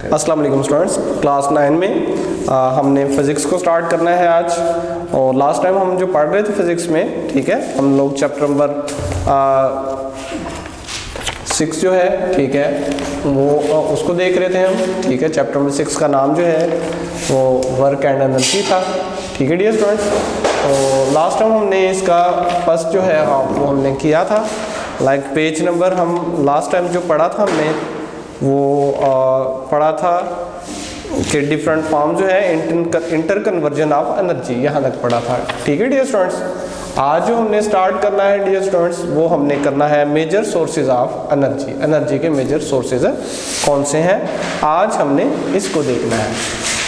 अस्सलाम वालेकुम students, class 9 में हमने फिज़िक्स को स्टार्ट करना है आज। और लास्ट टाइम हम जो पढ़ रहे थे फिज़िक्स में, ठीक है, हम लोग चैप्टर नंबर 6 जो है, ठीक है, वो उसको देख रहे थे हम। ठीक है, चैप्टर नंबर 6 का नाम जो है वो वर्क एंड एनर्जी था। ठीक है डियर स्टूडेंट्स, तो लास्ट टाइम हमने इसका फर्स्ट जो है वो हमने किया था। लाइक पेज नंबर हम लास्ट टाइम जो पढ़ा था हमने वो पढ़ा था कि डिफरेंट फॉर्म जो है इंटर कन्वर्जन ऑफ एनर्जी, यहाँ तक पढ़ा था। ठीक है डियर स्टूडेंट्स, आज जो हमने स्टार्ट करना है डियर स्टूडेंट्स, वो हमने करना है major sources of energy. Energy के मेजर सोर्सेज कौन से हैं, आज हमने इसको देखना है।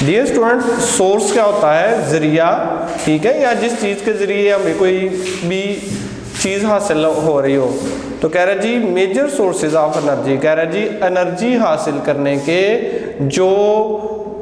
डियर स्टूडेंट, सोर्स क्या होता है? जरिया, ठीक है, या जिस चीज़ के जरिए हमें कोई भी चीज़ हासिल हो रही हो। तो कह रहा जी मेजर सोर्सेज ऑफ एनर्जी, कह रहा जी एनर्जी हासिल करने के जो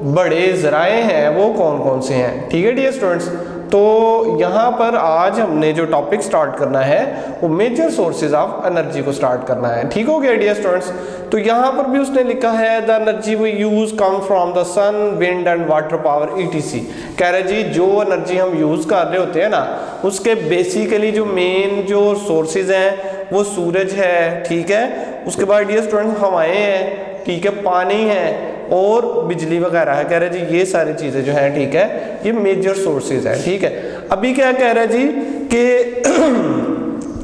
बड़े ज़राए हैं वो कौन कौन से हैं। ठीक है डियर स्टूडेंट्स, तो यहाँ पर आज हमने जो टॉपिक स्टार्ट करना है वो मेजर सोर्सेज ऑफ एनर्जी को स्टार्ट करना है। ठीक हो गया डियर स्टूडेंट्स, तो यहाँ पर भी उसने लिखा है the energy we use come from the sun, wind and water power ETC। कह रहे जी जो एनर्जी हम यूज कर रहे होते हैं ना, उसके बेसिकली जो मेन जो सोर्सेज हैं वो सूरज है, ठीक है, उसके बाद डियर स्टूडेंट्स हवाएं हैं, ठीक है, पानी है और बिजली वगैरह है। कह रहे जी ये सारी चीज़ें जो हैं, ठीक है, ये मेजर सोर्सेज हैं। ठीक है, अभी क्या कह रहे जी कि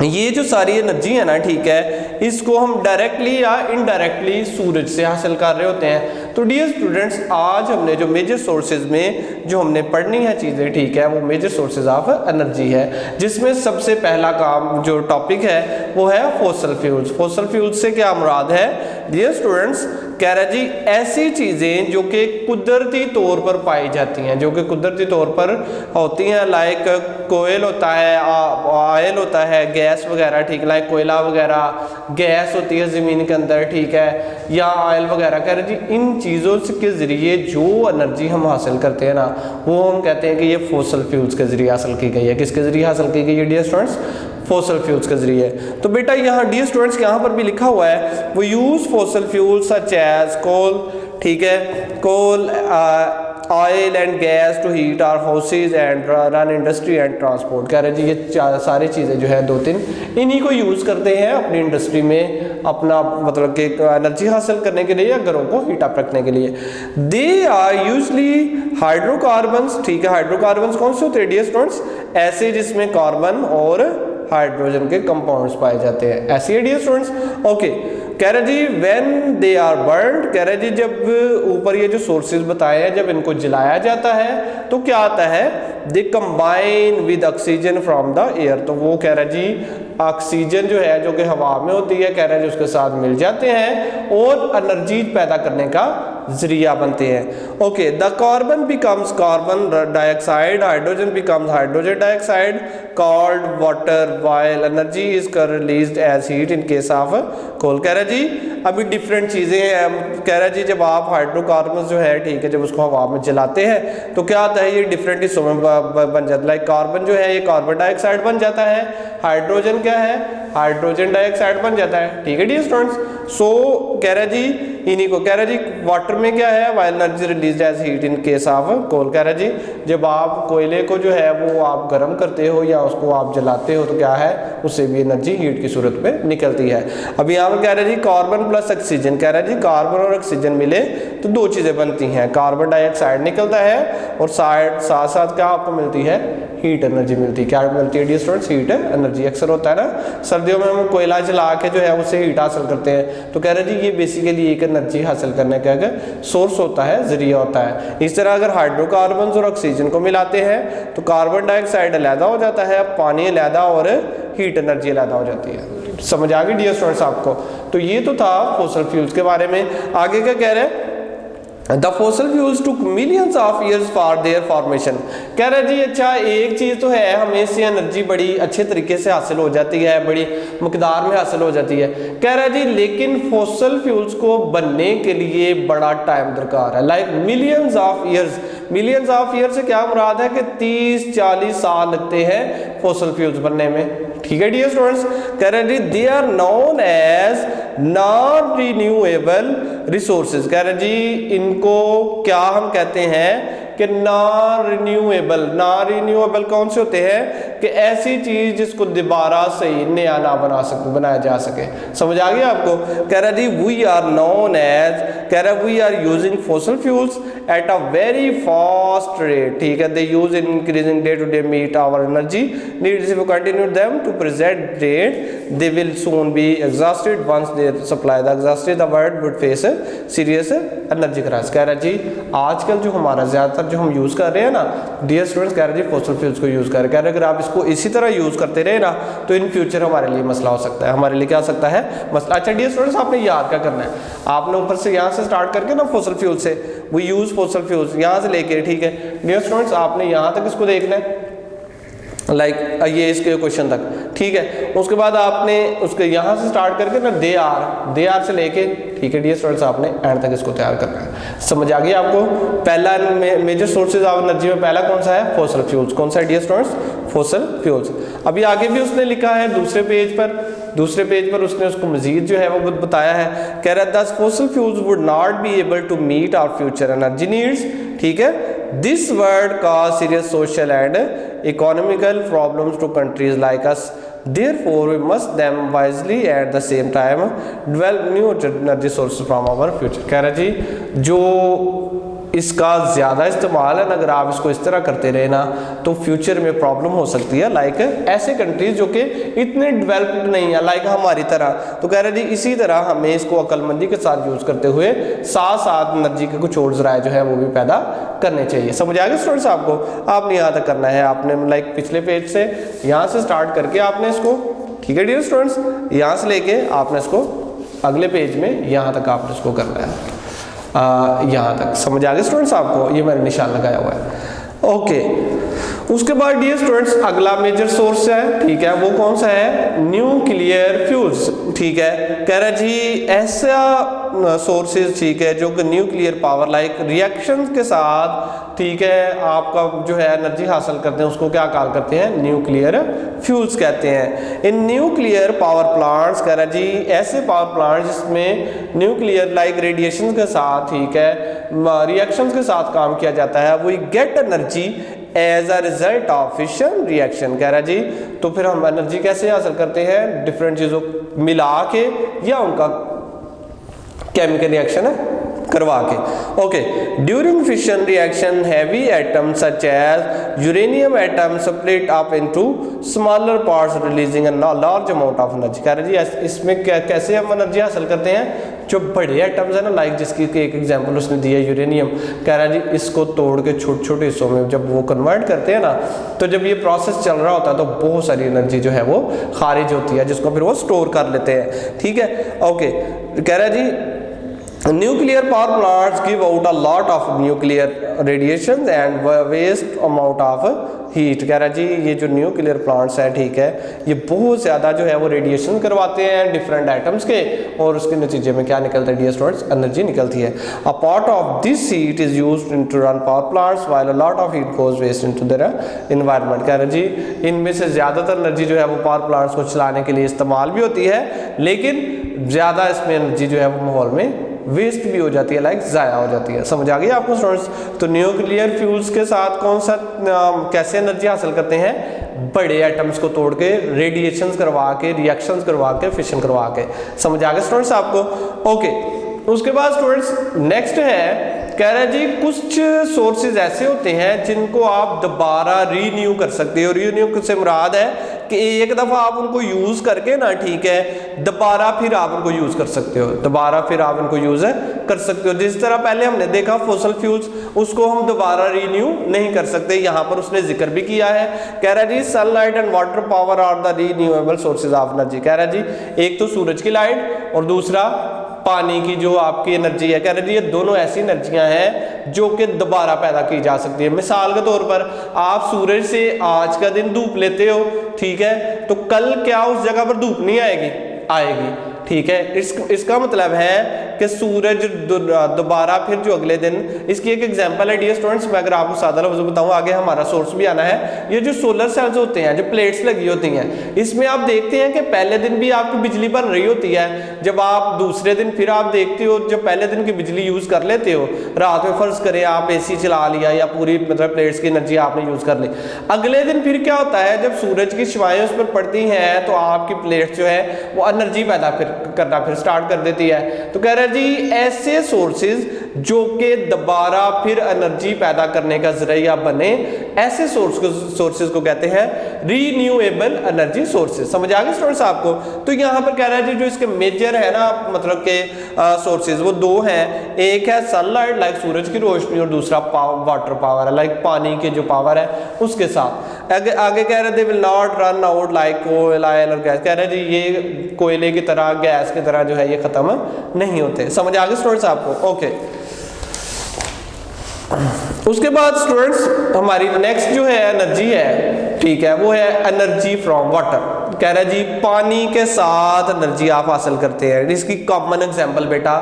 ये जो सारी एनर्जी है ना, ठीक है, इसको हम डायरेक्टली या इनडायरेक्टली सूरज से हासिल कर रहे होते हैं। तो डियर स्टूडेंट्स, आज हमने जो मेजर सोर्सेज में जो हमने पढ़नी है चीज़ें, ठीक है, वो मेजर सोर्सेज ऑफ एनर्जी है, जिसमें सबसे पहला काम जो टॉपिक है वो है फॉसिल फ्यूल्स। फॉसिल फ्यूल्स से क्या मुराद है डियर स्टूडेंट्स? कह रहा जी ऐसी चीज़ें जो कि कुदरती तौर पर पाई जाती हैं, जो कि कुदरती तौर पर होती हैं, लाइक कोयल होता है, ऑयल होता है, गैस वगैरह, ठीक, लाइक कोयला वगैरह, गैस होती है ज़मीन के अंदर, ठीक है, या ऑयल वगैरह। कह रहे जी इन चीज़ों के ज़रिए जो एनर्जी हम हासिल करते हैं ना, वो हम कहते हैं कि ये फॉसिल फ्यूल्स के ज़रिए हासिल की गई है। किसके ज़रिए हासिल की गई है डियर स्टूडेंट्स? फॉसिल फ्यूल्स के जरिए। तो बेटा यहाँ डियर स्टूडेंट्स यहाँ पर भी लिखा हुआ है वो use fossil fuels such as coal, ठीक है, coal, oil and gas to heat our houses and run industry and transport. कह रहे जी ये सारी चीज़ें जो है दो तीन इन्हीं को यूज़ करते हैं अपनी इंडस्ट्री में, अपना मतलब कि एनर्जी हासिल करने के लिए या घरों को हीट अप रखने के लिए। दे आर यूजली हाइड्रोकार्बन्स, ठीक है, हाइड्रोकार्बन्स कौन से होते हैं डियर स्टूडेंट्स? ऐसे जिसमें कार्बन और हाइड्रोजन के कंपाउंड्स पाए जाते हैं, ऐसे है डियर स्टूडेंट्स। ओके, कह रहे जी व्हेन दे आर बर्न्ड, कह रहे जी जब ऊपर ये जो सोर्सेज बताए हैं जब इनको जलाया जाता है तो क्या आता है? They combine with oxygen from the air. तो वो कह रहे जी ऑक्सीजन जो है जो कि हवा में होती है, कह रहे जी उसके साथ मिल जाते हैं और एनर्जी पैदा करने का जरिया बनते हैं। Okay, the carbon becomes carbon dioxide, hydrogen becomes hydrogen dioxide called water, while energy is released as heat in case of coal. कह रहे जी अभी डिफरेंट चीज़ें हैं। कह रहे जी जब आप हाइड्रोकार्बन जो है, ठीक है, जब उसको हवा में जलाते हैं तो क्या आता है? ये डिफरेंट हिस्सों में बन जाता है। लाइक कार्बन जो है ये कार्बन डाइऑक्साइड बन जाता है, हाइड्रोजन क्या है? हाइड्रोजन डाइऑक्साइड बन जाता है। ठीक है डियर स्टूडेंट्स, सो कह रहे जी इन्हीं को कह रहे जी वाटर में क्या है? While energy release as heat in case of coal. कह रहे जी जब आप कोयले को जो है वो आप गर्म करते हो या उसको आप जलाते हो तो क्या है? उससे भी एनर्जी हीट की सूरत में निकलती है। अभी यहाँ पर कह रहे जी कार्बन प्लस ऑक्सीजन, कह रहे जी कार्बन और ऑक्सीजन मिले तो दो चीज़ें बनती हैं, कार्बन डाइऑक्साइड निकलता है और साथ साथ क्या आपको मिलती है? हीट एनर्जी मिलती है। क्या मिलती है डियर स्टूडेंट्स? Heat energy. अक्सर होता है ना सर्दियों में हम कोयला जला के जो है उससे हीट हासिल करते हैं, तो कह रहे जी ये बेसिकली एक एनर्जी हासिल करने का सोर्स होता है, जरिया होता है। इस तरह अगर हाइड्रोकार्बन और ऑक्सीजन को मिलाते हैं तो कार्बन डाइऑक्साइड अलहदा हो जाता है, पानी अलहदा और हीट एनर्जी अलहदा हो जाती है। समझ आ गई डियर स्टूडेंट्स आपको? तो ये तो था फॉसिल फ्यूल्स के बारे में। आगे क्या कह रहे हैं? The fossil fuels took millions of years for their formation। कह रहे जी अच्छा एक चीज़ तो है, हमें इससे एनर्जी बड़ी अच्छे तरीके से हासिल हो जाती है, बड़ी मकदार में हासिल हो जाती है। कह रहे जी लेकिन फॉसिल फ्यूल्स को बनने के लिए बड़ा टाइम दरकार है, like millions of years. Millions of year से क्या मुराद है कि 30-40 साल लगते हैं फॉसिल फ्यूल्स बनने में। ठीक है डियर स्टूडेंट्स, कह रहे जी they are known as non renewable resources. कह रहे जी इनको क्या हम कहते हैं कि नॉन रिन्यूएबल कौन से होते हैं कि ऐसी चीज जिसको दोबारा से नया ना बनाया जा सके। समझ आ गया आपको? कह रहा जी वी आर नोन एज, कह रहा we are using fossil fuels at a very fast rate, ठीक है। They use in increasing day to day meet our energy needs. If you continue them to present rate they will soon be exhausted once they supply the exhausted the world would face serious energy crisis. कह रहा जी आजकल जो हमारा ज्यादातर जो हम use कर रहे हैं ना डियर स्टूडेंट्स, कह रहे जी फॉसिल फ्यूल्स को यूज कर रहे हैं। कह रहे अगर आप इसको इसी तरह यूज करते रहे ना तो इन फ्यूचर हमारे लिए मसला हो सकता है। हमारे लिए क्या हो सकता है मसला। अच्छा डियर स्टूडेंट्स आपने याद क्या करना है, आपने ऊपर से यहाँ से स्टार्ट करके ना फॉसिल फ्यूल से वी यूज फॉसिल फ्यूल्स यहाँ से लेके, ठीक है डियर स्टूडेंट्स आपने यहाँ तक इसको देखना है लाइक ये इसके क्वेश्चन तक, ठीक है। उसके बाद आपने उसके यहाँ से स्टार्ट करके ना दे आर से लेके, ठीक है डियर स्टूडेंट्स आपने एंड तक इसको तैयार करना है। समझ आ गया आपको? पहला मेजर सोर्सेज ऑफ एनर्जी में पहला कौन सा है? Fossil fuels. कौन सा है डियर स्टूडेंट्स? Fossil fuels. अभी आगे भी उसने लिखा है दूसरे पेज पर उसने उसको मजीद जो है वो बताया है। कह रहा है these fossil fuels would not be able to meet our future energy needs, ठीक है। This would cause serious social and economical problems to countries like us. Therefore, we must them wisely at the same time develop new energy sources from our future. कह रहा जी जो इसका ज़्यादा इस्तेमाल है ना अगर आप इसको इस तरह करते रहे ना तो फ्यूचर में प्रॉब्लम हो सकती है। लाइक ऐसे कंट्रीज जो कि इतने डेवलप्ड नहीं है लाइक हमारी तरह, तो कह रहे जी इसी तरह हमें इसको अक्लमंदी के साथ यूज़ करते हुए साथ साथ एनर्जी के कुछ और ज़राए जो है वो भी पैदा करने चाहिए। समझ आ गया स्टूडेंट्स आपको? आपने यहाँ तक करना है, आपने लाइक पिछले पेज से यहाँ से स्टार्ट करके आपने इसको, ठीक है डियर स्टूडेंट्स, यहाँ से लेके आपने इसको अगले पेज में यहाँ तक आपने इसको करना है यहाँ तक। समझ आ गए स्टूडेंट्स आपको? ये मैंने निशान लगाया हुआ है। ओके उसके बाद डियर स्टूडेंट्स अगला मेजर सोर्स है, ठीक है, वो कौन सा है? न्यूक्लियर फ्यूल्स, ठीक है। कह रहा जी ऐसा सोर्सेज, ठीक है, जो कि न्यूक्लियर पावर लाइक रिएक्शन के साथ, ठीक है, आपका जो है एनर्जी हासिल करते हैं उसको क्या कॉल करते हैं? न्यूक्लियर फ्यूल्स कहते हैं। इन न्यूक्लियर पावर प्लांट्स, कह रहा जी ऐसे पावर प्लांट जिसमें न्यूक्लियर लाइक रेडिएशन के साथ, ठीक है, रिएक्शंस के साथ काम किया जाता है, we get energy as a result of fission reaction. कह रहा जी तो फिर हम एनर्जी कैसे हासिल करते हैं? डिफरेंट चीज़ों मिला के या उनका केमिकल रिएक्शन है करवा के। Okay during fission reaction heavy atoms such as uranium atom split up into smaller parts releasing a large amount of energy. कह रहे जी इसमें कैसे हम एनर्जी हासिल करते हैं? जो बड़े एटम्स है ना लाइक जिसकी एक एग्जांपल उसने दिया यूरेनियम, कह रहा जी इसको तोड़ के छोटे छोटे हिस्सों में जब वो कन्वर्ट करते हैं ना तो जब ये प्रोसेस चल रहा होता है तो बहुत सारी एनर्जी जो है वो खारिज होती है जिसको फिर वो स्टोर कर लेते हैं, ठीक है। ओके कह रहा जी nuclear power plants give out a lot of nuclear radiations and waste amount of heat। कह रहा जी ये जो न्यूक्लियर प्लांट्स है, ठीक है, ये बहुत ज़्यादा जो है वो रेडिएशन करवाते हैं डिफरेंट एटम्स के और उसके नतीजे में क्या निकलता है डियर स्टूडेंट्स? एनर्जी निकलती है। A part of this heat is used in to run power plants while a lot of heat goes waste into their environment. कह रहा जी इनमें से ज़्यादातर एनर्जी जो है वो पावर प्लांट्स को चलाने के लिए इस्तेमाल भी होती है लेकिन ज़्यादा इसमें एनर्जी जो है वो माहौल में वेस्ट भी हो जाती है, लाइक ज़ाया हो जाती है। समझ आ गई आपको स्टूडेंट्स? तो न्यूक्लियर फ्यूल्स के साथ कौन सा कैसे एनर्जी हासिल करते हैं? बड़े एटम्स को तोड़ के रेडिएशंस करवा के, रिएक्शंस करवा के, फिशन करवा के। समझ आ गए स्टूडेंट्स आपको? ओके उसके बाद स्टूडेंट्स नेक्स्ट है, कह रहे हैं जी कुछ सोर्सेज ऐसे होते हैं जिनको आप दोबारा रीन्यू कर सकते हो। रीन्यू से मुराद है कि एक दफ़ा आप उनको यूज़ करके ना, ठीक है, दोबारा फिर आप उनको यूज़ कर सकते हो, दोबारा फिर आप उनको यूज़ कर सकते हो। जिस तरह पहले हमने देखा फॉसिल फ्यूल्स, उसको हम दोबारा रीन्यू नहीं कर सकते, यहाँ पर उसने जिक्र भी किया है। कह रहा है जी sunlight and water power are the renewable sources of energy. कह रहा है जी एक तो सूरज की लाइट और दूसरा पानी की जो आपकी एनर्जी है। कह रहे जी ये दोनों ऐसी एनर्जियां हैं जो कि दोबारा पैदा की जा सकती है। मिसाल के तौर पर आप सूरज से आज का दिन धूप लेते हो, ठीक है, तो कल क्या उस जगह पर धूप नहीं आएगी? आएगी, ठीक है। इसका मतलब है कि सूरज दोबारा फिर जो अगले दिन, इसकी एक एग्जांपल है डियर स्टूडेंट्स, मैं अगर आपको सादा लफ्ज़ बताऊं, आगे हमारा सोर्स भी आना है। ये जो सोलर सेल्स होते हैं, जो प्लेट्स लगी होती हैं, इसमें आप देखते हैं कि पहले दिन भी आपकी बिजली बन रही होती है। जब आप दूसरे दिन फिर आप देखते हो, जब पहले दिन की बिजली यूज कर लेते हो, रात में फर्ज करें आप एसी चला लिया या पूरी मतलब प्लेट्स की एनर्जी आपने यूज कर ली, अगले दिन फिर क्या होता है, जब सूरज की शुआएं उस पर पड़ती हैं तो आपकी प्लेट जो है वो एनर्जी पैदा करना फिर स्टार्ट कर देती है। तो कह रहे हैं जी ऐसे सोर्सेज जो कि दोबारा फिर एनर्जी पैदा करने का जरिया बने, ऐसे सोर्सेज को कहते हैं रीन्यूएबल एनर्जी सोर्सेज। समझ आ गए स्टूडेंट्स आपको? तो यहाँ पर कह रहा है जी जो इसके मेजर है ना मतलब के सोर्सेज वो दो हैं, एक है सनलाइट लाइक सूरज की रोशनी, और दूसरा वाटर पावर है लाइक पानी के जो पावर है उसके साथ। आगे कह रहे थे will not run out like coal oil और गैस, कह रहे हैं जी ये कोयले की तरह गैस की तरह जो है ये खत्म नहीं होते। समझ आ गए स्टूडेंट्स आपको? ओके। उसके बाद स्टूडेंट्स हमारी नेक्स्ट जो है एनर्जी है, ठीक है, वो है एनर्जी फ्रॉम वाटर। कह रहा है जी पानी के साथ एनर्जी आप हासिल करते हैं। इसकी कॉमन एग्जांपल बेटा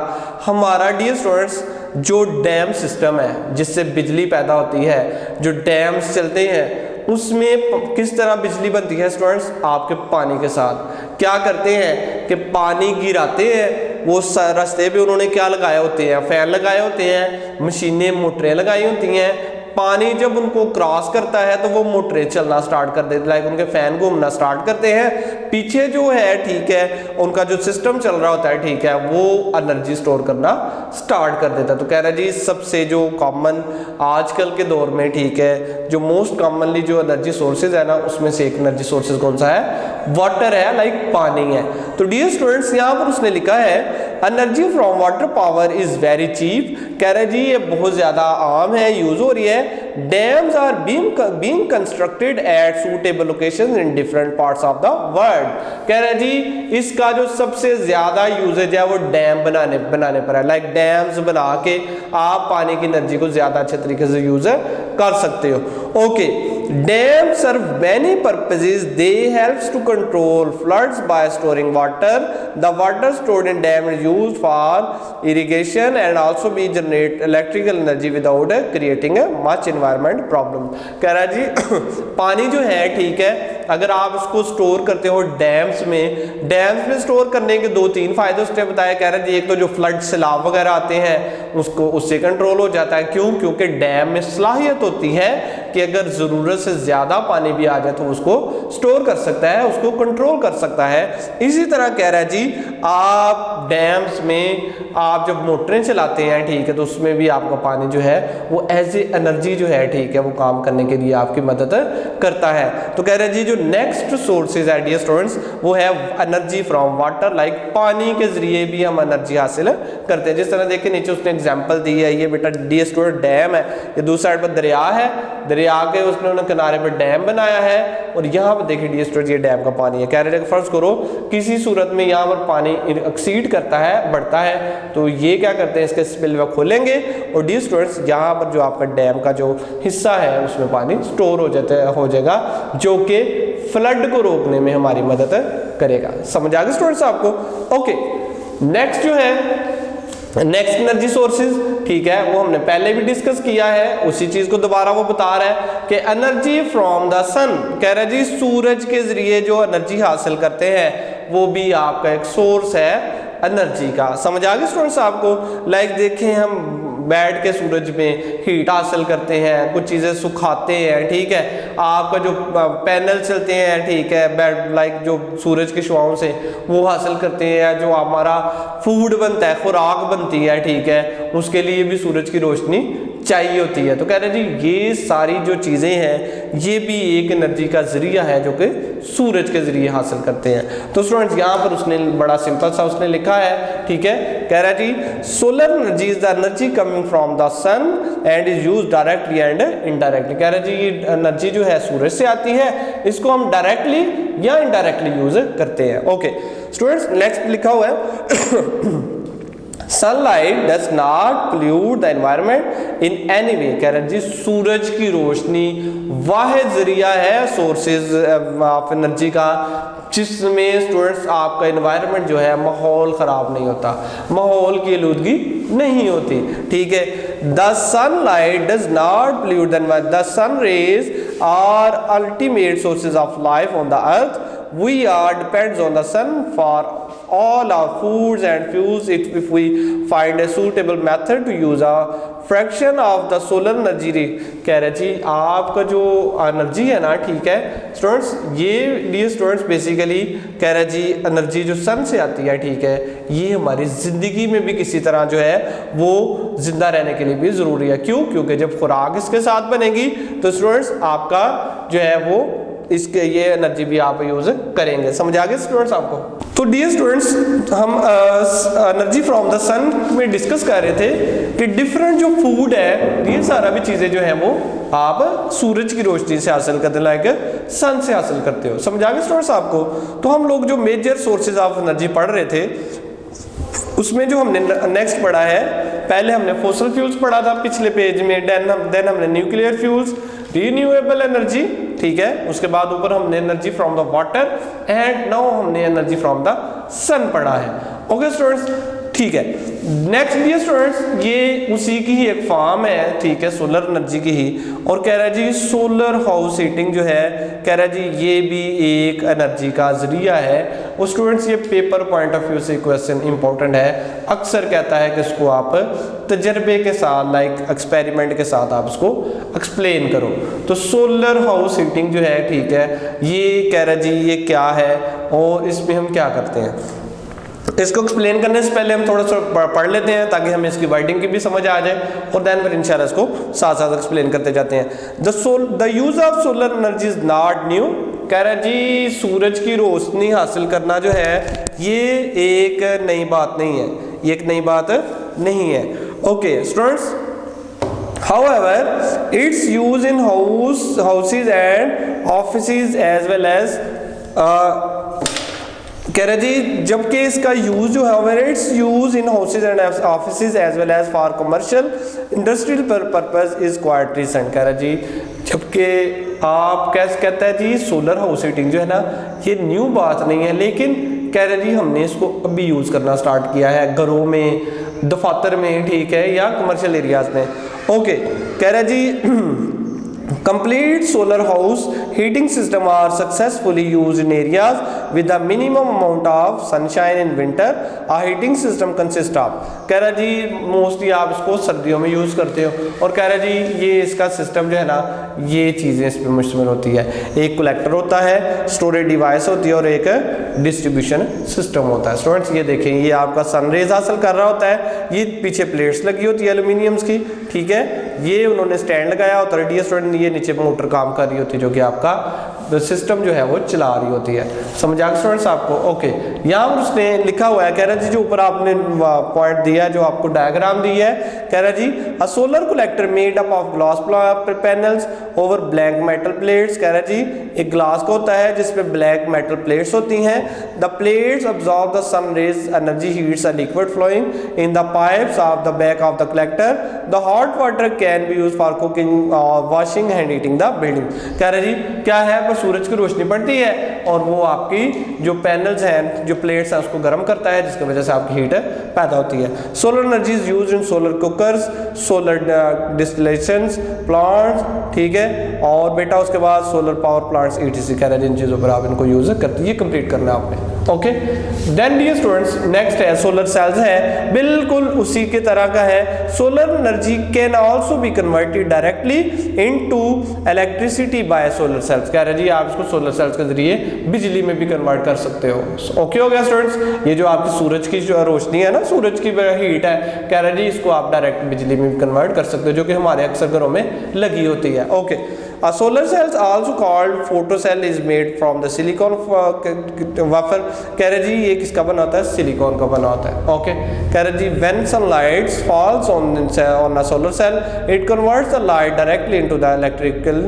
हमारा डियर स्टूडेंट्स जो डैम सिस्टम है जिससे बिजली पैदा होती है, जो डैम्स चलते हैं उसमें किस तरह बिजली बनती है स्टूडेंट्स? आपके पानी के साथ क्या करते हैं कि पानी गिराते हैं, वो रास्ते पे उन्होंने क्या लगाए होते हैं, फैन लगाए होते हैं, मशीनें मोटरें लगाई होती हैं। पानी जब उनको क्रॉस करता है तो वो मोटरें चलना स्टार्ट कर देते, लाइक उनके फैन घूमना स्टार्ट करते हैं। पीछे जो है ठीक है उनका जो सिस्टम चल रहा होता है ठीक है वो एनर्जी स्टोर करना स्टार्ट कर देता है। तो कह रहा है जी सबसे जो कॉमन आजकल के दौर में ठीक है जो मोस्ट कॉमनली जो एनर्जी सोर्सेज है ना उसमें से एक एनर्जी सोर्सेज कौन सा है? वाटर है, लाइक पानी है। तो डियर स्टूडेंट्स यहाँ पर उसने लिखा है energy from water power is very cheap. कह रहे जी ये बहुत ज्यादा आम है, यूज हो रही है। Dams are being constructed at suitable locations in different parts of the world. कह रहे जी इसका जो सबसे ज्यादा यूजेज है वो डैम बनाने पर है, लाइक डैम्स बना के आप पानी की एनर्जी को ज्यादा अच्छे तरीके से यूज कर सकते हो। Okay, dam serve many purposes, they helps to control floods by storing water. The water stored in dam is used for irrigation and also be generate electrical energy without creating much environment problem. कह रहा है जी पानी जो है ठीक है अगर आप उसको स्टोर करते हो डैम्स में स्टोर करने के 2-3 फायदे उसने बताया। कह रहे हैं जी एक तो जो फ्लड सैलाब वगैरह आते हैं उसको उससे कंट्रोल हो जाता है। क्यों? क्योंकि डैम में सलाहियत होती है कि अगर जरूरत से ज्यादा पानी भी आ जाए तो उसको स्टोर कर सकता है, उसको कंट्रोल कर सकता है। इसी तरह कह रहा है जी आप डैम्स में आप जब मोटरें चलाते हैं ठीक है तो उसमें भी आपका पानी जो है वो एज ए एनर्जी जो है ठीक है वो काम करने के लिए आपकी मदद करता है। तो कह रहे हैं जी जो नेक्स्ट सोर्सेज है डियर स्टूडेंट्स वो है एनर्जी फ्रॉम वाटर, लाइक पानी के जरिए भी हम एनर्जी हासिल करते हैं। जिस तरह देखिए नीचे उसने एग्जांपल दी है, ये बेटा डियर स्टूडेंट डैम है, ये दूसरी साइड पर दरिया है, दरिया के उसने किनारे पर डैम बनाया है और यहाँ पर देखिए डियर स्टूडेंट ये डैम का पानी है। कह रहे हैं फर्ज करो किसी सूरत में यहाँ पर पानी एक्सीड करता है, बढ़ता है, तो ये क्या करते हैं इसके स्पिलवे खोलेंगे और डियर स्टूडेंट्स यहाँ पर जो आपका डैम का जो हिस्सा है उसमें पानी स्टोर हो जाएगा जो कि फ्लड को रोकने में हमारी मदद करेगा। समझ आ गए स्टूडेंट्स आपको? ओके, नेक्स्ट जो है नेक्स्ट एनर्जी सोर्सेज ठीक है वो हमने पहले भी डिस्कस किया है, उसी चीज को दोबारा वो बता रहा है कि एनर्जी फ्रॉम द सन। कह रहा है जी सूरज के जरिए जो एनर्जी हासिल करते हैं वो भी आपका एक सोर्स है एनर्जी का। समझ आ गए स्टूडेंट्स आपको? लाइक देखें हम बैठ के सूरज में हीट हासिल करते हैं, कुछ चीज़ें सुखाते हैं ठीक है, आपका जो पैनल चलते हैं ठीक है बैठ लाइक जो सूरज की शुआओं से वो हासिल करते हैं, जो हमारा फूड बनता है खुराक बनती है ठीक है उसके लिए भी सूरज की रोशनी चाहिए होती है। तो कह रहे हैं जी ये सारी जो चीज़ें हैं ये भी एक एनर्जी का जरिया है जो कि सूरज के जरिए हासिल करते हैं। तो स्टूडेंट्स यहाँ पर उसने बड़ा सिंपल सा उसने लिखा है ठीक है, कह रहा है जी solar energy is the energy coming from the sun and is used directly and indirectly. कह रहा है जी ये एनर्जी जो है सूरज से आती है, इसको हम डायरेक्टली या इनडायरेक्टली यूज करते हैं। ओके स्टूडेंट्स नेक्स्ट लिखा हुआ है sunlight does not pollute the environment in any way. कह रहे जी सूरज की रोशनी वाहिद जरिया है सोर्सेज ऑफ एनर्जी का जिसमें स्टूडेंट्स आपका एनवायरनमेंट जो है माहौल ख़राब नहीं होता, माहौल की आलूदगी नहीं होती। ठीक है, the sunlight does not pollute the environment, the sun rays are ultimate sources of life on the earth, we are depends on the sun for all our foods and fuels. If we find a suitable method to use a fraction of the solar energy, कह रहे जी आपका जो energy है ना, ठीक है students, ये students basically कह रहे जी एनर्जी जो सन से आती है, ठीक है, ये हमारी ज़िंदगी में भी किसी तरह जो है वो जिंदा रहने के लिए भी ज़रूरी है। क्यों? क्योंकि जब खुराक इसके साथ बनेगी तो स्टूडेंट्स आपका जो है वो इसके ये एनर्जी भी आप यूज करेंगे। समझ आ गए स्टूडेंट्स आपको? तो डियर स्टूडेंट्स, हम एनर्जी फ्रॉम द सन में डिस्कस कर रहे थे कि डिफरेंट जो फूड है, ये सारा भी चीज़ें जो है वो आप सूरज की रोशनी से हासिल करते, लाइक सन से हासिल करते हो। समझ आ गए स्टूडेंट्स आपको? तो हम लोग जो मेजर सोर्सेज ऑफ एनर्जी पढ़ रहे थे उसमें जो हमने नेक्स्ट पढ़ा है, पहले हमने फॉसिल फ्यूल्स पढ़ा था पिछले पेज में, देन हमने न्यूक्लियर फ्यूल्स, रिन्यूएबल एनर्जी, ठीक है, उसके बाद ऊपर हमने energy from the water and now हमने एनर्जी फ्रॉम द सन पढ़ा है। ओके स्टूडेंट्स, ठीक है। नेक्स्ट डियर स्टूडेंट्स, ये उसी की ही एक फॉर्म है, ठीक है, सोलर एनर्जी की ही, और कह रहा है जी सोलर हाउस हीटिंग जो है, कह रहा है जी ये भी एक एनर्जी का जरिया है। और स्टूडेंट्स ये पेपर पॉइंट ऑफ व्यू से क्वेश्चन इंपॉर्टेंट है, अक्सर कहता है कि इसको आप तजर्बे के साथ, लाइक एक्सपेरिमेंट के साथ आप इसको एक्सप्लेन करो। तो सोलर हाउस हीटिंग जो है, ठीक है, ये कह रहा है जी ये क्या है और इसमें हम क्या करते हैं। इसको एक्सप्लेन करने से पहले हम थोड़ा सा पढ़ लेते हैं ताकि हमें इसकी वर्डिंग की भी समझ आ जाए, और देन फिर इंशाल्लाह इसको साथ साथ एक्सप्लेन करते जाते हैं। The use of solar energy is not new. कह रहा है जी सूरज की रोशनी हासिल करना जो है ये एक नई बात नहीं है, ये एक नई बात नहीं है। Okay students, however its use in houses and offices as well as कह रहे जी जबकि इसका यूज जो है its use in houses and offices as well as for commercial industrial purpose is quite recent. कह रहे जी जबकि आप कैसे कहते हैं जी सोलर हाउस हीटिंग जो है ना ये न्यू बात नहीं है, लेकिन कह रहे जी हमने इसको अभी यूज करना स्टार्ट किया है घरों में, दफातर में, ठीक है, या कमर्शियल एरियाज में। ओके, कह रहे जी complete solar house heating system are successfully used in areas with a minimum amount of sunshine in winter. A heating system consists of, कह रहा जी मोस्टली आप इसको सर्दियों में यूज़ करते हो, और कह रहा जी ये इसका सिस्टम जो है ना ये चीज़ें इस पर मुश्तमिल होती है। एक कलेक्टर होता है, स्टोरेज डिवाइस होती है, और एक डिस्ट्रीब्यूशन सिस्टम होता है। स्टूडेंट्स ये देखें, ये आपका सनरेज हासिल कर रहा होता है, ये पीछे प्लेट्स लगी होती है एल्यूमिनियम्स की, ठीक है, ये उन्होंने स्टैंड लगाया होता है, स्टूडेंट ये नीचे मोटर काम कर रही होती है जो कि आपका सिस्टम जो है वो चला रही होती है। समझ आ गया स्टूडेंट्स आपको? ओके, यहाँ पर उसने लिखा हुआ है, कह रहा जी जो ऊपर आपने पॉइंट दिया है, जो आपको डायग्राम दी है, कह रहा जी a solar collector made up of glass panels over black metal plates. कह रहा जी एक ग्लास का होता है जिसमें ब्लैक मेटल प्लेट्स होती हैं। The plates absorb the sun rays energy heats a liquid flowing in the pipes of the back of the collector. The hot water can be use for cooking, washing and heating the building. कह रहा जी क्या है, पर सूरज की रोशनी पड़ती है और वो आपकी जो पैनल्स हैं, जो प्लेट्स हैं, उसको गर्म करता है, जिसकी वजह से आपकी हीट पैदा होती है। Solar energy is used in solar cookers, solar distillation plants, ठीक है, और बेटा उसके बाद सोलर पावर प्लांट्स ईटीसी। कह रहे हैं जिन चीज़ों पर आप इनको यूज करते, ये कंप्लीट करना है आपने। Okay, then dear students next है सोलर सेल्स है, बिल्कुल उसी के तरह का है। Solar energy can also be converted directly into electricity by solar cells. कह रहे जी आप इसको सोलर सेल्स के जरिए बिजली में भी कन्वर्ट कर सकते हो। ओके हो गया स्टूडेंट्स? ये जो आपकी सूरज की जो रोशनी है ना, सूरज की हीट है, कह रहे जी इसको आप डायरेक्ट बिजली में भी कन्वर्ट कर सकते हो, जो कि हमारे अक्सर घरों में लगी होती है। Okay, A solar cells also called photocell is made from the silicon wafer। कह रहे जी ये किसका बना होता है, सिलिकॉन का बना होता है। ओके, कह रहे जी when sunlight falls on a solar cell it converts the light directly into the electrical।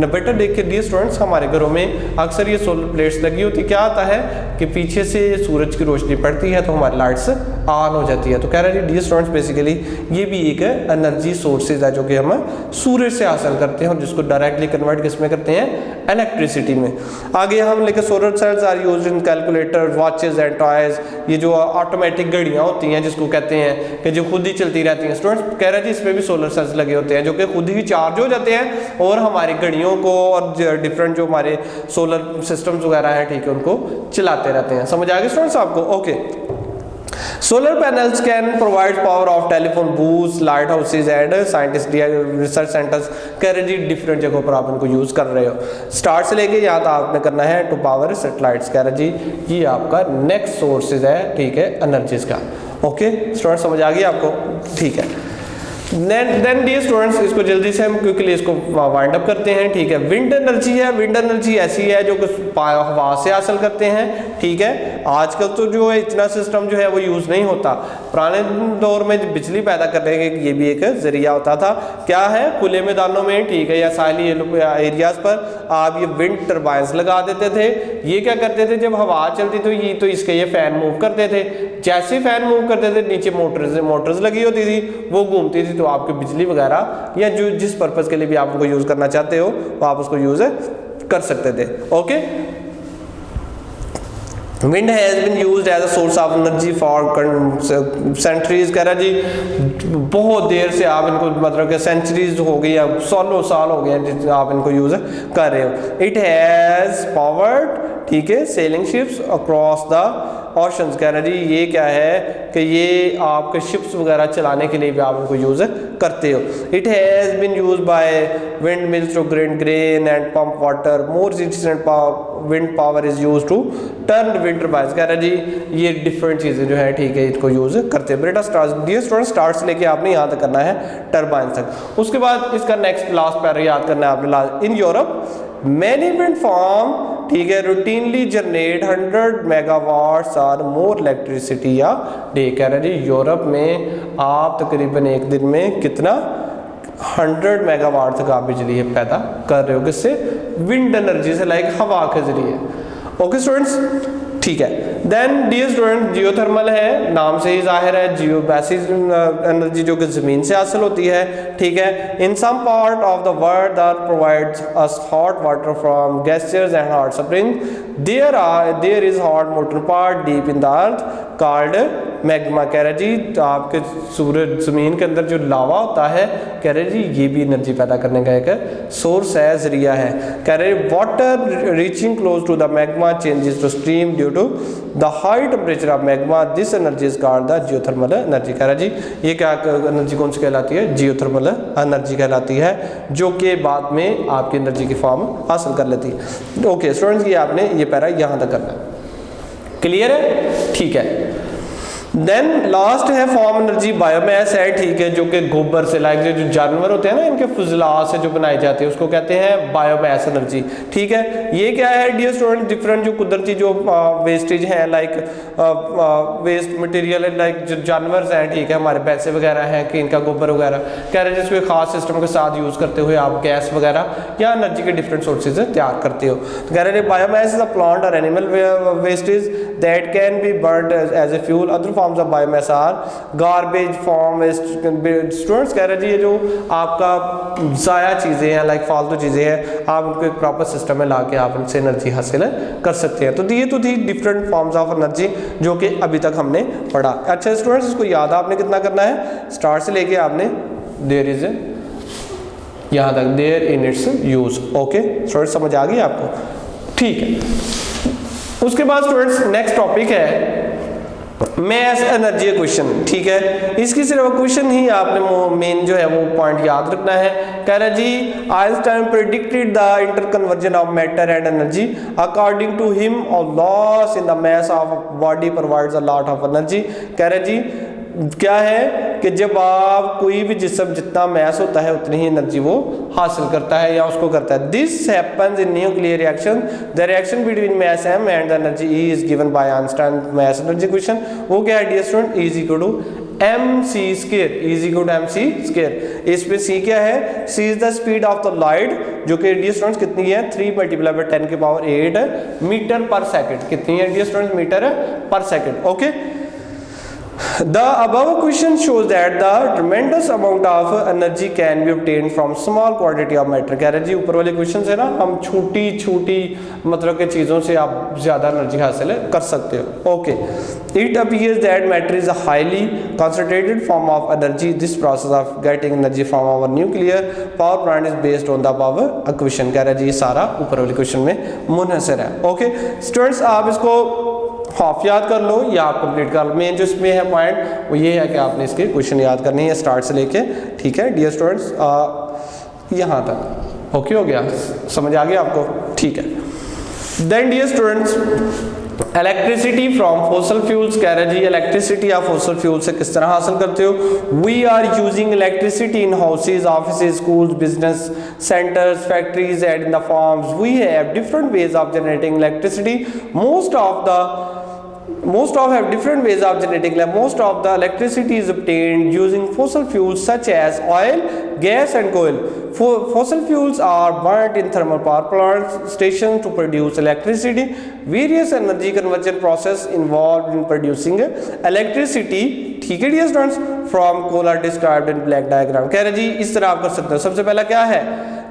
बेटा देखिए डियर स्टूडेंट्स, हमारे घरों में अक्सर ये सोलर प्लेट्स लगी होती, क्या आता है कि पीछे से सूरज की रोशनी पड़ती है तो हमारी लाइट्स ऑन हो जाती है। तो कह रहे हैं डियर स्टूडेंट्स बेसिकली ये भी एक एनर्जी सोर्सेज है जो कि हम सूरज से हासिल करते हैं और जिसको डायरेक्टली कन्वर्ट किसमें करते हैं, इलेक्ट्रिसिटी में। आगे हम लेकर solar cells are used in calculator, watches and toys. ये जो ऑटोमेटिक घड़ियां होती हैं जिसको कहते हैं कि जो खुद ही चलती रहती हैं, स्टूडेंट्स कह रहे हैं इसमें भी सोलर सेल्स लगे होते हैं जो कि खुद ही चार्ज हो जाते हैं और हमारी घड़ियों को और डिफरेंट जो हमारे सोलर सिस्टम्स वगैरह है, ठीक है, उनको चलाते रहते हैं। समझ आ गई स्टूडेंट्स आपको? Okay. Solar panels can provide power of telephone booths, lighthouses and scientist research centers। कह रहे जी डिफरेंट जगहों पर आप इनको यूज कर रहे हो। स्टार्ट से लेके यहाँ तक आपने करना है टू पावर सेटेलाइट्स। कह रहे जी ये आपका नेक्स्ट सोर्सेज है, ठीक है, एनर्जीज का। ओके स्टूडेंट, समझ आ गई आपको? ठीक है। देन डियर स्टूडेंट्स इसको जल्दी से हम क्विकली इसको वाइंड अप करते हैं, ठीक है। विंड एनर्जी है, विंड एनर्जी ऐसी है जो हवा से हासिल करते हैं, ठीक है। आजकल तो जो है इतना सिस्टम जो है वो यूज नहीं होता, पुराने दौर में बिजली पैदा करने के ये भी एक जरिया होता था। क्या है, खुले मैदानों में, ठीक है, या साइली एरियाज पर आप ये विंड टर्बाइंस लगा देते थे। ये क्या करते थे, जब हवा चलती तो ये तो इसके ये फैन मूव करते थे, जैसे फैन मूव करते थे नीचे मोटर्स लगी होती थी, वो घूमती थी, तो आपकी बिजली वगैरह या जो जिस पर्पस के लिए भी आप उनको यूज करना चाहते हो वो आप उसको यूज कर सकते थे। Okay, wind has been used as a source of energy for centuries. कह रहा जी बहुत देर से आप इनको, मतलब कि सेंचुरीज हो गई, अब सालों साल हो गए आप इनको यूज कर रहे हो। इट हैज पावर्ड, ठीक है, सेलिंग शिप्स अक्रॉस द ऑशंस। कह रहा जी ये क्या है कि ये आपके शिप्स वगैरह चलाने के लिए भी आप उनको यूज करते हो। It has been used by wind mills to grind grain and pump water. More efficient wind power is used to turn wind turbines. कह रहा जी ये डिफरेंट चीजें जो है, ठीक है, इसको यूज करते हैं। बेटा डियर स्टूडेंट स्टार्ट से लेके आपने यहाँ तक करना है टर्बाइन तक। उसके बाद इसका नेक्स्ट लास्ट पैरा याद करना है आपने। In Europe many wind farm, ठीक है, रूटीनली जनरेट 100 मेगावाट्स और मोर इलेक्ट्रिसिटी या डे। कह रहे जी यूरोप में आप तकरीबन एक दिन में कितना 100 मेगावाट तक आप बिजली पैदा कर रहे हो, किससे, विंड एनर्जी से, लाइक हवा के जरिए। ओके स्टूडेंट्स, ठीक है। देन डियर स्टूडेंट जियोथर्मल है, नाम से ही जाहिर है, जियो बेसिस एनर्जी जो कि जमीन से हासिल होती है, ठीक है। In some part of the world that provides us hot water from glaciers and hot spring. There is hot motor part deep in the earth called magma. कह रहे जी तो आपके सूरज जमीन के अंदर जो लावा होता है, कह रहे जी ये भी एनर्जी पैदा करने का एक सोर्स है, जरिया है। कह रहे water reaching close to the magma changes to stream due to the high temperature of magma. This energy is called the geothermal energy. कह रहा जी ये क्या एनर्जी कौन सी कहलाती है, जियोथर्मल एनर्जी कहलाती है, जो कि बाद में आपकी एनर्जी की फॉर्म हासिल कर लेती है। ओके स्टूडेंट्स, ये आपने ये पैरा यहाँ तक करना है, क्लियर है? ठीक है। देन लास्ट है फॉर्म एनर्जी बायोमैस है, ठीक है, जो कि गोबर से, लाइक जो जानवर होते हैं ना, इनके फुजलात से जो बनाई जाती है उसको कहते हैं बायोमैस एनर्जी, ठीक है। ये क्या है डियर स्टूडेंट, डिफरेंट जो कुदरती जो वेस्टेज हैं, लाइक वेस्ट मटेरियल है, लाइक जो जानवर हैं, ठीक है, हमारे पैसे वगैरह हैं कि इनका गोबर वगैरह, कह रहे हैं जिसको खास सिस्टम के साथ यूज करते हुए आप गैस वगैरह या एनर्जी के डिफरेंट सोर्सेज तैयार करते हो। तो कह रहे हैं बायोमैस इज अ प्लांट और animal wastage that can be burned as a fuel. Other forms of biomass are garbage form waste. Students कह रहे हैं ये जो आपका ज़ाया चीज़ें हैं, लाइक फालतू चीज़ें हैं, आप उनको एक प्रॉपर सिस्टम में ला के आप इनसे एनर्जी हासिल कर सकते हैं। तो ये तो थी डिफरेंट फॉर्म्स ऑफ एनर्जी जो कि अभी तक हमने पढ़ा। अच्छा स्टूडेंट्स, इसको याद आपने कितना करना है, स्टार्ट से लेके आपने देयर इज यहाँ तक, there in its use. Okay students, समझ आ गई आपको? ठीक है। उसके बाद स्टूडेंट्स नेक्स्ट टॉपिक है मैस एनर्जी क्वेश्चन, ठीक है। इसकी सिर्फ क्वेश्चन ही आपने मेन जो है वो पॉइंट याद रखना है। कह रहा जी Einstein predicted the interconversion of matter and energy according to him और loss in the mass of body provides a lot of energy. कह रहा जी क्या है कि जब आप कोई भी जिस्म जितना मैस होता है उतनी ही एनर्जी वो हासिल करता है या उसको करता है। This happens in nuclear reaction, the reaction between mass m and the energy E is given by Einstein mass energy equation. वो क्या है dear student, E is equal to mc square, E is equal to mc square. इसमें c क्या है, c is the speed of the light, जो कि dear students कितनी है 3 मल्टीप्लाई बाय 10 की पावर 8 मीटर पर सेकंड। कितनी है डियर स्टूडेंट्स, मीटर पर second. Okay, the above question shows that the tremendous amount of energy can be obtained from small quantity of matter। कह रहे जी ऊपर वाले क्वेश्चन है ना, हम छोटी छोटी मतलब के चीज़ों से आप ज़्यादा एनर्जी हासिल कर सकते हो। Okay, it appears that matter is a highly concentrated form of energy। This process of getting energy from our nuclear power plant is based on the above equation। कह रहे जी ये सारा ऊपर वाले क्वेश्चन में मुनहसर है। ओके स्टूडेंट्स, आप इसको हाफ याद कर लो या आप कंप्लीट कर लो। मेन जो इसमें है पॉइंट वो ये है कि आपने इसके क्वेश्चन याद करने हैं स्टार्ट से लेके, ठीक है डियर स्टूडेंट्स, यहाँ तक। ओके हो गया, समझ आ गया आपको, ठीक है। Then dear students, electricity from fossil fuels. कह रहे जी इलेक्ट्रिसिटी आप फोसल फ्यूल से किस तरह हासिल करते हो। We are using electricity in houses, offices, schools, business centres, factories and in the farms. We have different ways of generating electricity. Most of have different ways of generating. Most of the electricity is obtained using fossil fuels such as oil, gas and coal. Fossil fuels are burnt in thermal power plant stations to produce electricity. Various energy conversion process involved in producing electricity, ठीक है dear students, from coal are described in black diagram। कह रहे जी इस तरह आप कर सकते हो। सबसे पहला क्या है,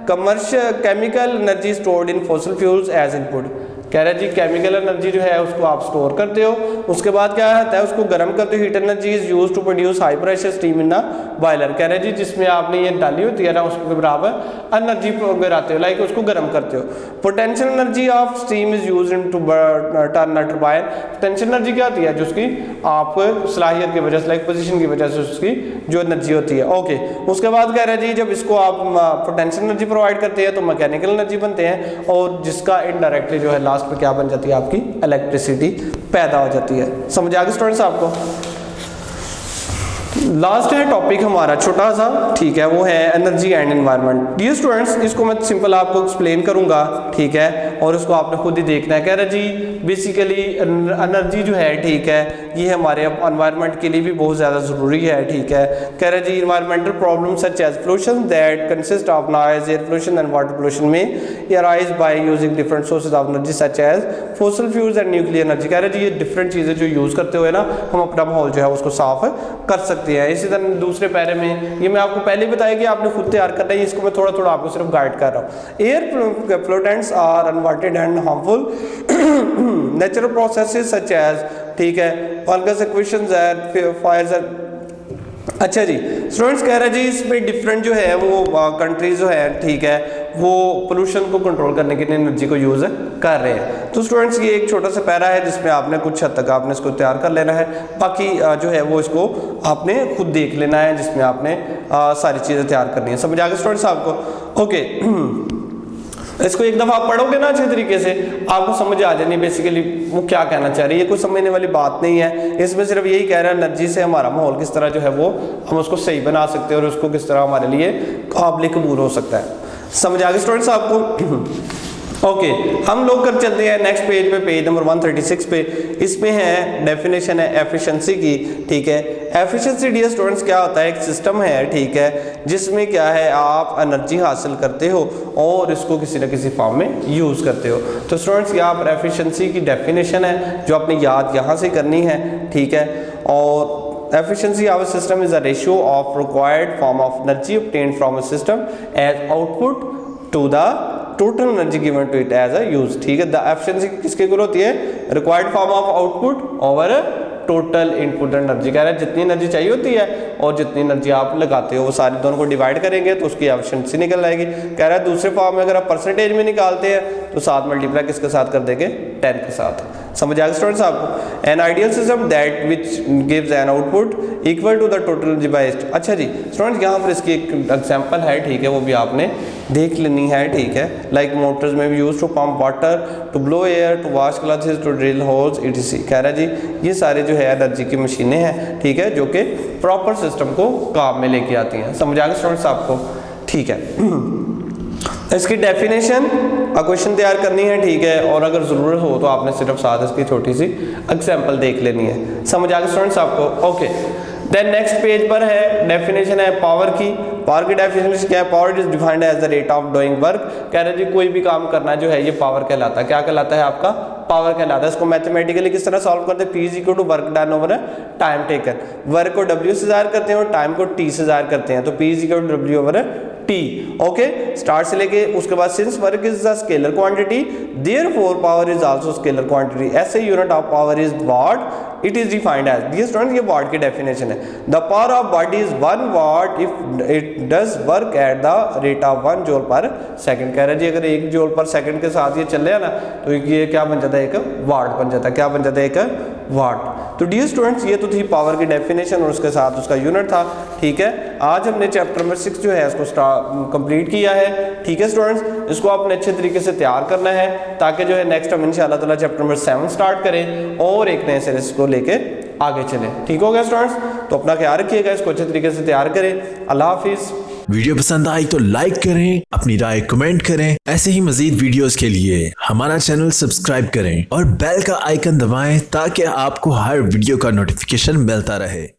commercial chemical energy stored in fossil fuels as input. कह रहे जी केमिकल एनर्जी जो है उसको आप स्टोर करते हो, उसके बाद क्या होता है उसको गर्म करते हो। Heat energy is used to produce high pressure steam in the boiler. कह रहे जी जिसमें आपने ये डाली होती है ना उसके बराबर एनर्जी गिराते हो, लाइक उसको गर्म करते हो। Potential energy of steam is used to turn a turbine. Potential energy क्या होती है, जो उसकी आप सलाहियत की वजह से, लाइक पोजीशन की वजह से उसकी जो एनर्जी होती है। ओके, उसके बाद कह रहे जी जब इसको आप पोटेंशियल एनर्जी प्रोवाइड करते हैं तो मैकेनिकल एनर्जी बनते हैं, और जिसका इनडायरेक्टली जो है लास्ट पे क्या बन जाती है, आपकी इलेक्ट्रिसिटी पैदा हो जाती है। समझ आ गया स्टूडेंट्स आपको। लास्ट है टॉपिक हमारा छोटा सा, ठीक है, वो है energy and environment. Dear students, इसको मैं सिंपल आपको एक्सप्लेन करूंगा, ठीक है, और उसको आपने खुद ही देखना है। कह रहे जी बेसिकली एनर्जी जो है, ठीक है, ये हमारे एनवायरनमेंट के लिए भी बहुत ज़्यादा ज़रूरी है, ठीक है। कह रहे जी environmental problem such as pollution that consist of noise, air pollution and water pollution में arise by using different sources of energy such as fossil fuels and nuclear energy. कह रहे जी ये डिफरेंट चीज़ें जो यूज़ करते हुए ना हम अपना माहौल जो है उसको साफ कर सकते हैं। इसी तरह दूसरे पैरे में ये मैं आपको पहले ही बताया कि आपने खुद तैयार करना है, इसको मैं थोड़ा थोड़ा आपको सिर्फ गाइड कर रहा हूँ। Air pollutants are unwanted and harmful natural processes such as, ठीक है, फंगस एक्वेशंस एंड फायर्स। अच्छा जी स्टूडेंट्स, कह रहे हैं जी इसमें डिफरेंट जो है वो कंट्रीज जो है, ठीक है, वो पोल्यूशन को कंट्रोल करने के लिए एनर्जी को यूज़ कर रहे हैं। तो स्टूडेंट्स ये एक छोटा सा पैरा है जिसमें आपने कुछ हद तक आपने इसको तैयार कर लेना है, बाकी जो है वो इसको आपने खुद देख लेना है जिसमें आपने सारी चीज़ें तैयार करनी है। समझ आ गया स्टूडेंट्स आपको। ओके, इसको एक दफ़ा आप पढ़ोगे ना अच्छे तरीके से आपको समझ आ जानी बेसिकली वो क्या कहना चाह रही है। कोई समझने वाली बात नहीं है, इसमें सिर्फ यही कह रहा है एनर्जी से हमारा माहौल किस तरह जो है वो हम उसको सही बना सकते हैं और उसको किस तरह हमारे लिए काबिल कबूल हो सकता है। समझ आ गया स्टूडेंट्स आपको। ओके, हम लोग कर चलते हैं नेक्स्ट पेज पे, पेज नंबर 136 पे। इसमें है डेफिनेशन है एफिशिएंसी की, ठीक है। एफिशिएंसी डियर स्टूडेंट्स क्या होता है, एक सिस्टम है, ठीक है, जिसमें क्या है आप एनर्जी हासिल करते हो और इसको किसी न किसी फॉर्म में यूज़ करते हो। तो स्टूडेंट्स यहाँ पर एफिशिएंसी की डेफिनेशन है जो आपने याद यहाँ से करनी है, ठीक है। और efficiency of a system is a ratio of required form of energy obtained from a system as output to the total energy given to it as a use, ठीक है। द एफिशिएंसी किसके इक्वल होती है, required form of output over total input energy. कह रहा है जितनी energy चाहिए होती है और जितनी एनर्जी आप लगाते हो वो सारे दोनों को डिवाइड करेंगे तो उसकी एफिशिएंसी निकल आएगी। कह रहा है दूसरे फॉर्म में अगर आप परसेंटेज में निकालते हैं तो 7 मल्टीप्लाई किसके साथ कर देंगे, 10 के साथ। समझ आ गया स्टूडेंट्स आपको। An ideal system that which gives an output equal to the total device. अच्छा जी स्टूडेंट्स, यहाँ पर इसकी एक एग्जांपल है, ठीक है, वो भी आपने देख लेनी है, ठीक है। लाइक मोटर्स में भी use to pump water, to blow air, to wash clothes, to drill holes, etc। कह रहा है जी ये सारे जो है एनर्जी की मशीनें हैं, ठीक है, जो कि प्रॉपर सिस्टम को काम में लेके आती हैं। समझ आ गया स्टूडेंट्स आपको, ठीक है। इसकी डेफिनेशन क्वेश्चन तैयार करनी है, ठीक है, और अगर ज़रूरत हो तो आपने सिर्फ साथ इसकी छोटी सी एग्जांपल देख लेनी है। समझ आ गया स्टूडेंट्स आपको, ओके। देन नेक्स्ट पेज पर है डेफिनेशन है पावर की। पावर की डेफिनेशन क्या है? Power is defined as the rate of doing work. कह रहे जी कोई भी काम करना जो है ये पावर कहलाता है। क्या कहलाता है आपका? पावर कहलाता है। इसको मैथमेटिकली किस तरह सॉल्व करते हैं? P is equal to work done over time taken. Work को W से ज़ाहिर करते हैं और टाइम को T से ज़ाहिर करते हैं, तो P is equal to W over T। Okay, start से लेके उसके बाद since work is the scalar quantity therefore power is also scalar quantity. SI unit of power is watt, it is defined as. Dear student, ये watt की definition है। The power of body is 1 watt if it does work at the rate of 1 joule per second. कह रहे जी अगर 1 joule per second के साथ ये चले ना तो ये क्या बन जाता है? एक वाट बन जाता है। क्या बन जाता है? एक वाट। तो डियर स्टूडेंट्स, ये तो थी पावर की डेफिनेशन और उसके साथ उसका यूनिट था, ठीक है। आज हमने चैप्टर नंबर 6 जो है इसको कंप्लीट किया है, ठीक है स्टूडेंट्स। इसको आपने अच्छे तरीके से तैयार करना है ताकि जो है नेक्स्ट हम इंशाल्लाह ताला चैप्टर नंबर 7 स्टार्ट करें और एक नए सीरीज को लेके आगे चलें। ठीक हो गया स्टूडेंट्स? तो अपना ख्याल रखिएगा, इसको अच्छे तरीके से तैयार करें। अल्लाह हाफिज़। वीडियो पसंद आई तो लाइक करें, अपनी राय कमेंट करें। ऐसे ही मजीद वीडियोस के लिए हमारा चैनल सब्सक्राइब करें और बेल का आइकन दबाएं ताकि आपको हर वीडियो का नोटिफिकेशन मिलता रहे।